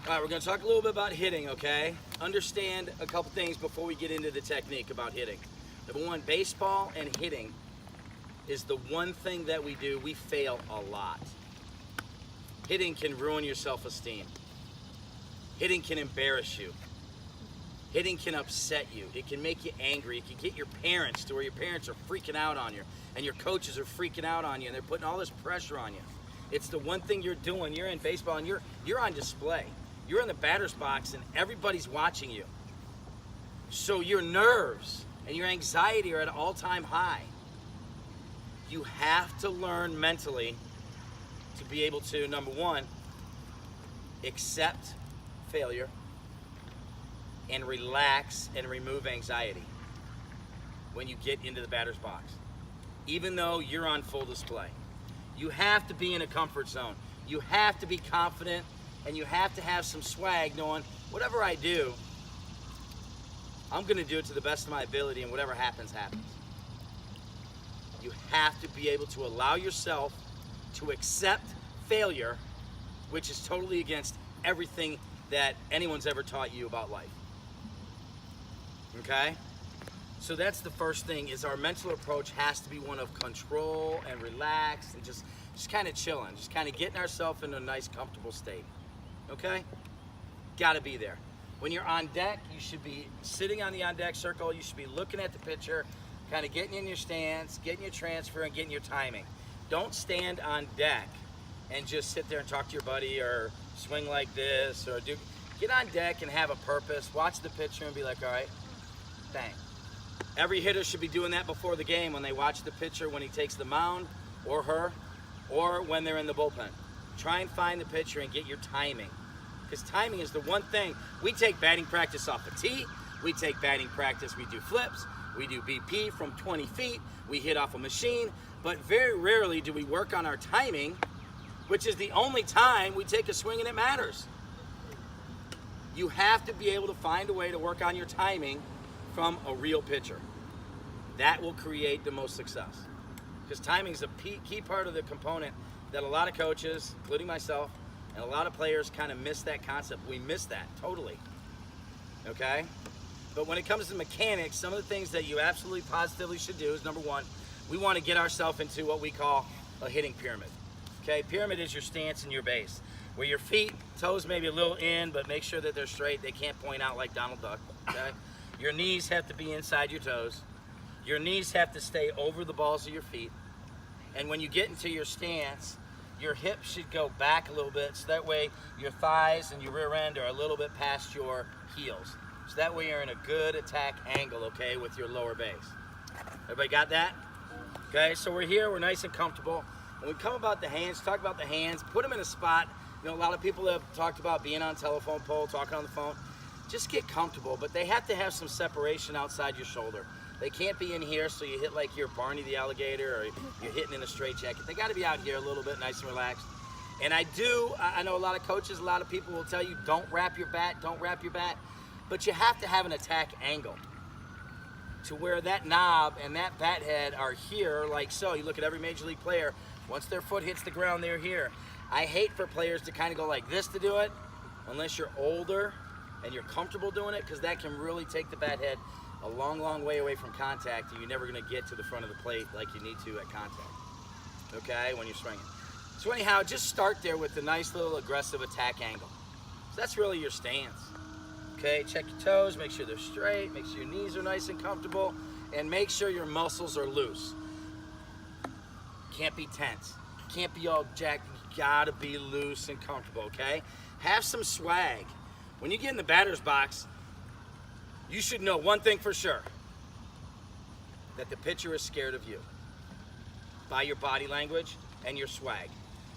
All right, we're going to talk a little bit about hitting, okay? Understand a couple things before we get into the technique about hitting. Number one, baseball and hitting is the one thing that we do, we fail a lot. Hitting can ruin your self-esteem. Hitting can embarrass you. Hitting can upset you. It can make you angry. It can get your parents to where your parents are freaking out on you and your coaches are freaking out on you and they're putting all this pressure on you. It's the one thing you're doing. You're in baseball and you're on display. You're in the batter's box and everybody's watching you. So your nerves and your anxiety are at an all-time high. You have to learn mentally to be able to, number one, accept failure and relax and remove anxiety when you get into the batter's box, even though you're on full display. You have to be in a comfort zone. You have to be confident and you have to have some swag knowing whatever I do, I'm going to do it to the best of my ability and whatever happens, happens. You have to be able to allow yourself to accept failure, which is totally against everything that anyone's ever taught you about life. Okay? So that's the first thing, is our mental approach has to be one of control and relax and just kind of chilling, just kind of getting ourselves into a nice, comfortable state. Okay? Got to be there. When you're on deck, you should be sitting on the on-deck circle. You should be looking at the pitcher, kind of getting in your stance, getting your transfer, and getting your timing. Don't stand on deck and just sit there and talk to your buddy or swing like this or do. Get on deck and have a purpose. Watch the pitcher and be like, all right, bang. Every hitter should be doing that before the game when they watch the pitcher when he takes the mound or her, or when they're in the bullpen. Try and find the pitcher and get your timing. Because timing is the one thing. We take batting practice off the tee. We take batting practice, we do flips. We do BP from 20 feet. We hit off a machine. But very rarely do we work on our timing, which is the only time we take a swing and it matters. You have to be able to find a way to work on your timing from a real pitcher. That will create the most success. Because timing is a key part of the component that a lot of coaches, including myself, and a lot of players kind of miss that concept. We miss that totally. Okay? But when it comes to mechanics, some of the things that you absolutely positively should do is, number one, we want to get ourselves into what we call a hitting pyramid. Okay? Pyramid is your stance and your base, where your feet, toes maybe a little in, but make sure that they're straight. They can't point out like Donald Duck. Okay? Your knees have to be inside your toes. Your knees have to stay over the balls of your feet. And when you get into your stance, your hips should go back a little bit, so that way your thighs and your rear end are a little bit past your heels. So that way you're in a good attack angle, okay, with your lower base. Everybody got that? Okay, so we're here, we're nice and comfortable. When we come about the hands, talk about the hands, put them in a spot. You know, a lot of people have talked about being on a telephone pole, talking on the phone. Just get comfortable, but they have to have some separation outside your shoulder. They can't be in here so you hit like you're Barney the alligator or you're hitting in a straitjacket. They got to be out here a little bit nice and relaxed. And I know a lot of coaches, a lot of people will tell you, don't wrap your bat, don't wrap your bat. But you have to have an attack angle to where that knob and that bat head are here like so. You look at every major league player, once their foot hits the ground, they're here. I hate for players to kind of go like this to do it, unless you're older and you're comfortable doing it, because that can really take the bat head a long, long way away from contact, and you're never going to get to the front of the plate like you need to at contact, okay, when you're swinging. So anyhow, just start there with a nice little aggressive attack angle. So that's really your stance, okay? Check your toes, make sure they're straight, make sure your knees are nice and comfortable, and make sure your muscles are loose. Can't be tense. Can't be all jacked. You got to be loose and comfortable, okay? Have some swag. When you get in the batter's box, you should know one thing for sure, that the pitcher is scared of you by your body language and your swag.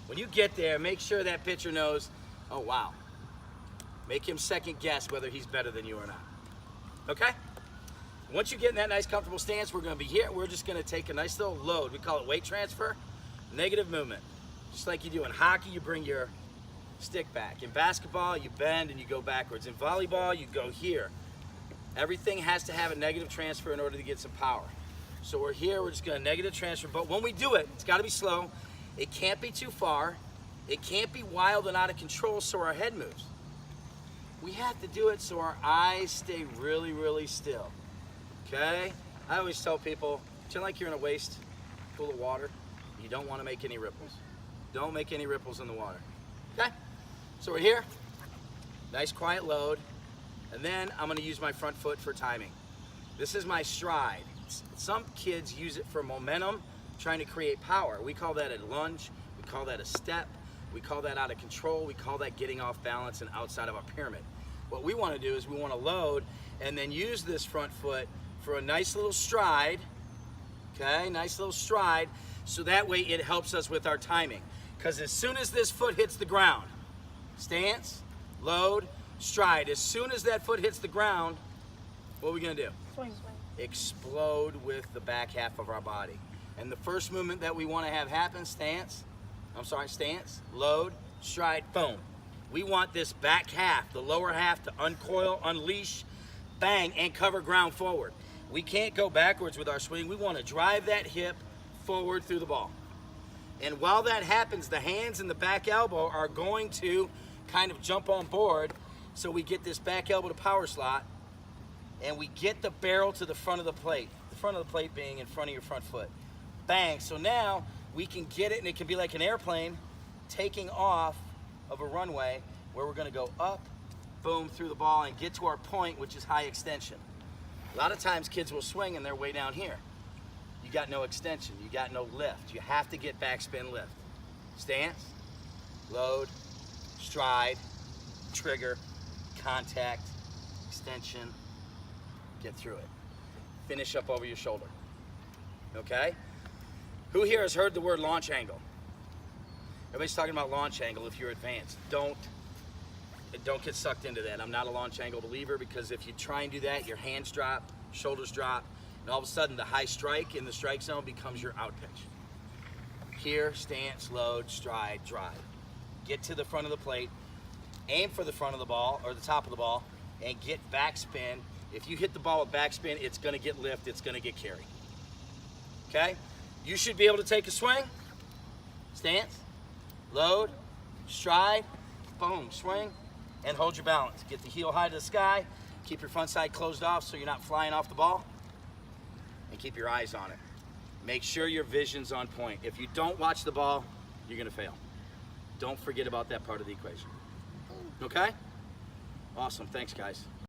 When you get there, make sure that pitcher knows, oh wow. Make him second guess whether he's better than you or not. Okay? Once you get in that nice comfortable stance, we're going to be here. We're just going to take a nice little load. We call it weight transfer, negative movement. Just like you do in hockey, you bring your stick back. In basketball, you bend and you go backwards. In volleyball, you go here. Everything has to have a negative transfer in order to get some power. So we're here, we're just going to negative transfer. But when we do it, it's got to be slow. It can't be too far. It can't be wild and out of control so our head moves. we have to do it so our eyes stay really, really still. Okay? I always tell people, pretend like you're in a waste pool of water. You don't want to make any ripples. Don't make any ripples in the water. Okay? So we're here. Nice quiet load. And then I'm going to use my front foot for timing. This is my stride. Some kids use it for momentum, trying to create power. We call that a lunge. We call that a step. We call that out of control. We call that getting off balance and outside of a pyramid. What we want to do is we want to load and then use this front foot for a nice little stride. Okay, nice little stride. So that way it helps us with our timing. Because as soon as this foot hits the ground, stance, load, stride. As soon as that foot hits the ground, what are we going to do? Swing. Explode with the back half of our body. And the first movement that we want to have happen, stance, load, stride, boom. We want this back half, the lower half, to uncoil, unleash, bang, and cover ground forward. We can't go backwards with our swing. We want to drive that hip forward through the ball. And while that happens, the hands and the back elbow are going to kind of jump on board, so we get this back elbow to power slot, and we get the barrel to the front of the plate being in front of your front foot. Bang. So now we can get it, and it can be like an airplane taking off of a runway where we're going to go up, boom, through the ball and get to our point, which is high extension. A lot of times kids will swing and they're way down here. You got no extension. You got no lift. You have to get backspin lift. Stance, load, stride, trigger, contact, extension, get through it. Finish up over your shoulder. Okay? Who here has heard the word launch angle? Everybody's talking about launch angle if you're advanced. Don't get sucked into that. I'm not a launch angle believer, because if you try and do that, your hands drop, shoulders drop, and all of a sudden the high strike in the strike zone becomes your out pitch. Here, stance, load, stride, drive. Get to the front of the plate, aim for the front of the ball or the top of the ball, and get backspin. If you hit the ball with backspin, it's going to get lift, it's going to get carry. Okay? You should be able to take a swing, stance, load, stride, boom, swing, and hold your balance. Get the heel high to the sky, keep your front side closed off so you're not flying off the ball, and keep your eyes on it. Make sure your vision's on point. If you don't watch the ball, you're going to fail. Don't forget about that part of the equation. Okay? Awesome. Thanks, guys.